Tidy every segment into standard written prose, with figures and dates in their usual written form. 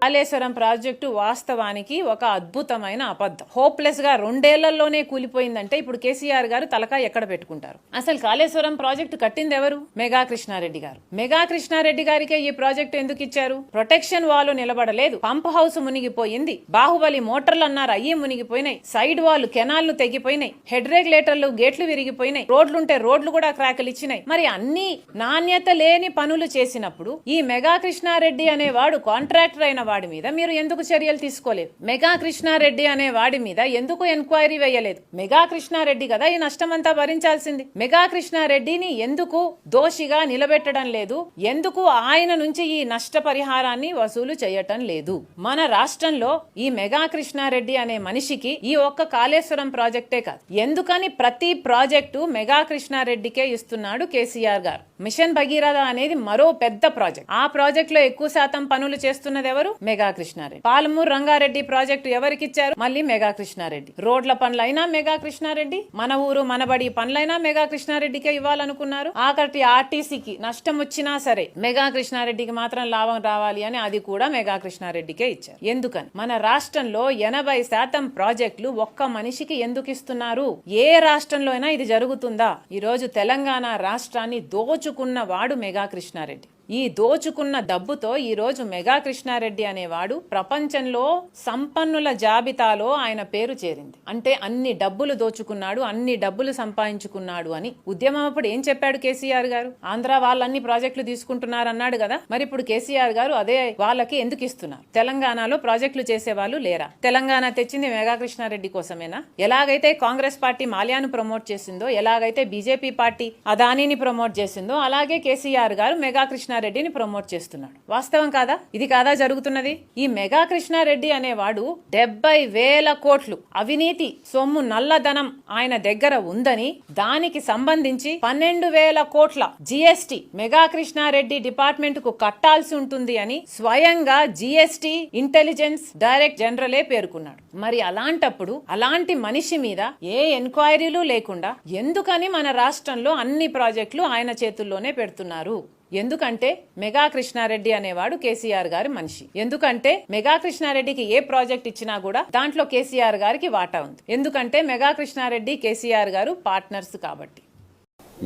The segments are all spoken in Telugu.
కాళేశ్వరం ప్రాజెక్టు వాస్తవానికి ఒక అద్భుతమైన అబద్ధం. హోప్లెస్ గా 2 ఏళ్లలోనే కూలిపోయిందంటే ఇప్పుడు కేసీఆర్ గారు తలకాయ ఎక్కడ పెట్టుకుంటారు? అసలు కాళేశ్వరం ప్రాజెక్టు కట్టింది ఎవరు? మెగా కృష్ణారెడ్డి గారు. మెగా కృష్ణారెడ్డి గారికే ఈ ప్రాజెక్టు ఎందుకు ఇచ్చారు? ప్రొటెక్షన్ వాల్ నిలబడలేదు, పంప్ హౌస్ మునిగిపోయింది, బాహుబలి మోటార్లు అన్నారు అయ్యి మునిగిపోయినాయి, సైడ్ వాల్ కెనాల్లు తెగిపోయినాయి, హెడ్ రెగ్యులేటర్లు గేట్లు విరిగిపోయినాయి, రోడ్లుంటే రోడ్లు కూడా క్రాకులు ఇచ్చినాయి. మరి అన్ని నాణ్యత లేని పనులు చేసినప్పుడు ఈ మెగా కృష్ణారెడ్డి అనేవాడు కాంట్రాక్టర్ అయిన వాడి మీద మీరు ఎందుకు చర్యలు తీసుకోలేదు? మెగా కృష్ణారెడ్డి అనే వాడి మీద ఎందుకు ఎంక్వైరీ వేయలేదు? మెగా కృష్ణారెడ్డి కదా ఈ నష్టమంతా భరించాల్సింది. మెగా కృష్ణారెడ్డిని ఎందుకు దోషిగా నిలబెట్టడం లేదు? ఎందుకు ఆయన నుంచి ఈ నష్టపరిహారాన్ని వసూలు చేయటం లేదు? మన రాష్ట్రంలో ఈ మెగా కృష్ణారెడ్డి అనే మనిషికి ఈ ఒక్క కాళేశ్వరం ప్రాజెక్టే కాదు, ఎందుకని ప్రతి ప్రాజెక్టు మెగా కృష్ణారెడ్డికే ఇస్తున్నాడు కేసీఆర్ గారు. మిషన్ భగీరథ అనేది మరో పెద్ద ప్రాజెక్ట్. ఆ ప్రాజెక్ట్ లో ఎక్కువ శాతం పనులు చేస్తున్నది ఎవరు? మెగా కృష్ణారెడ్డి. పాలమూరు రంగారెడ్డి ప్రాజెక్టు ఎవరికి ఇచ్చారు? మళ్ళీ మెగా కృష్ణారెడ్డి. రోడ్ల పనులైనా మెగా కృష్ణారెడ్డి, మన ఊరు మనబడి పనులైనా మెగా కృష్ణారెడ్డికే ఇవ్వాలనుకున్నారు. ఆఖరి ఆర్టీసీకి నష్టం వచ్చినా సరే మెగా కృష్ణారెడ్డికి మాత్రం లాభం రావాలి అని అది కూడా మెగా కృష్ణారెడ్డికే ఇచ్చారు. ఎందుకని? మన రాష్ట్రంలో 80% ప్రాజెక్టులు ఒక్క మనిషికి ఎందుకు ఇస్తున్నారు? ఏ రాష్ట్రంలో అయినా ఇది జరుగుతుందా? ఈ రోజు తెలంగాణ రాష్ట్రాన్ని దోచుకున్న వాడు మెగా కృష్ణారెడ్డి. ఈ దోచుకున్న డబ్బుతో ఈ రోజు మెగా కృష్ణారెడ్డి అనేవాడు ప్రపంచంలో సంపన్నుల జాబితాలో ఆయన పేరు చేరింది. అంటే అన్ని డబ్బులు దోచుకున్నాడు, అన్ని డబ్బులు సంపాదించుకున్నాడు అని. ఉద్యమం అప్పుడు ఏం చెప్పాడు కేసీఆర్ గారు? ఆంధ్ర వాళ్ళన్ని ప్రాజెక్టులు తీసుకుంటున్నారు అన్నాడు కదా. మరి ఇప్పుడు కేసీఆర్ గారు అదే వాళ్ళకి ఎందుకు ఇస్తున్నారు? తెలంగాణలో ప్రాజెక్టులు చేసే వాళ్ళు లేరా? తెలంగాణ తెచ్చింది మెగా కృష్ణారెడ్డి కోసమేనా? ఎలాగైతే కాంగ్రెస్ పార్టీ మాల్యాను ప్రమోట్ చేసిందో, ఎలాగైతే బీజేపీ పార్టీ అదానీని ప్రమోట్ చేసిందో, అలాగే కేసీఆర్ గారు మెగా కృష్ణారెడ్డిని ప్రమోట్ చేస్తున్నాడు. వాస్తవం కాదా? ఇది కాదా జరుగుతున్నది? ఈ మెగా కృష్ణారెడ్డి అనేవాడు 70,000 కోట్లు అవినీతి సొమ్ము నల్లధనం ఆయన దగ్గర ఉందని, దానికి సంబంధించి 12,000 కోట్ల జిఎస్టి మెగా కృష్ణారెడ్డి డిపార్ట్మెంట్ కు కట్టాల్సి ఉంటుంది అని స్వయంగా జిఎస్టి ఇంటెలిజెన్స్ డైరెక్టర్ జనరలే పేర్కొన్నాడు. మరి అలాంటప్పుడు అలాంటి మనిషి మీద ఏ ఎంక్వైరీలు లేకుండా ఎందుకని మన రాష్ట్రంలో అన్ని ప్రాజెక్టులు ఆయన చేతుల్లోనే పెడుతున్నారు? ఎందుకంటే మెగా కృష్ణారెడ్డి అనేవాడు కేసీఆర్ గారి మనిషి. ఎందుకంటే మెగా కృష్ణారెడ్డికి ఏ ప్రాజెక్ట్ ఇచ్చినా కూడా దాంట్లో కేసీఆర్ గారికి వాటా ఉంది. ఎందుకంటే మెగా కృష్ణారెడ్డి కేసీఆర్ గారు పార్ట్నర్స్ కాబట్టి.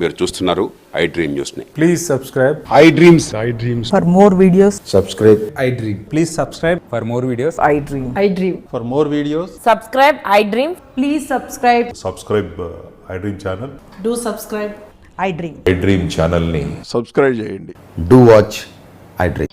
మీరు చూస్తున్నారు ఐ డ్రీమ్ న్యూస్ ని. Please subscribe I dreams. For more videos, subscribe I dream. Please subscribe for more videos. I dream. For more videos Subscribe, I dream. Please subscribe. Subscribe I dream channel. Do subscribe. I dream. I dream ఛానల్ని సబ్స్క్రైబ్ చేయండి. Do watch I dream.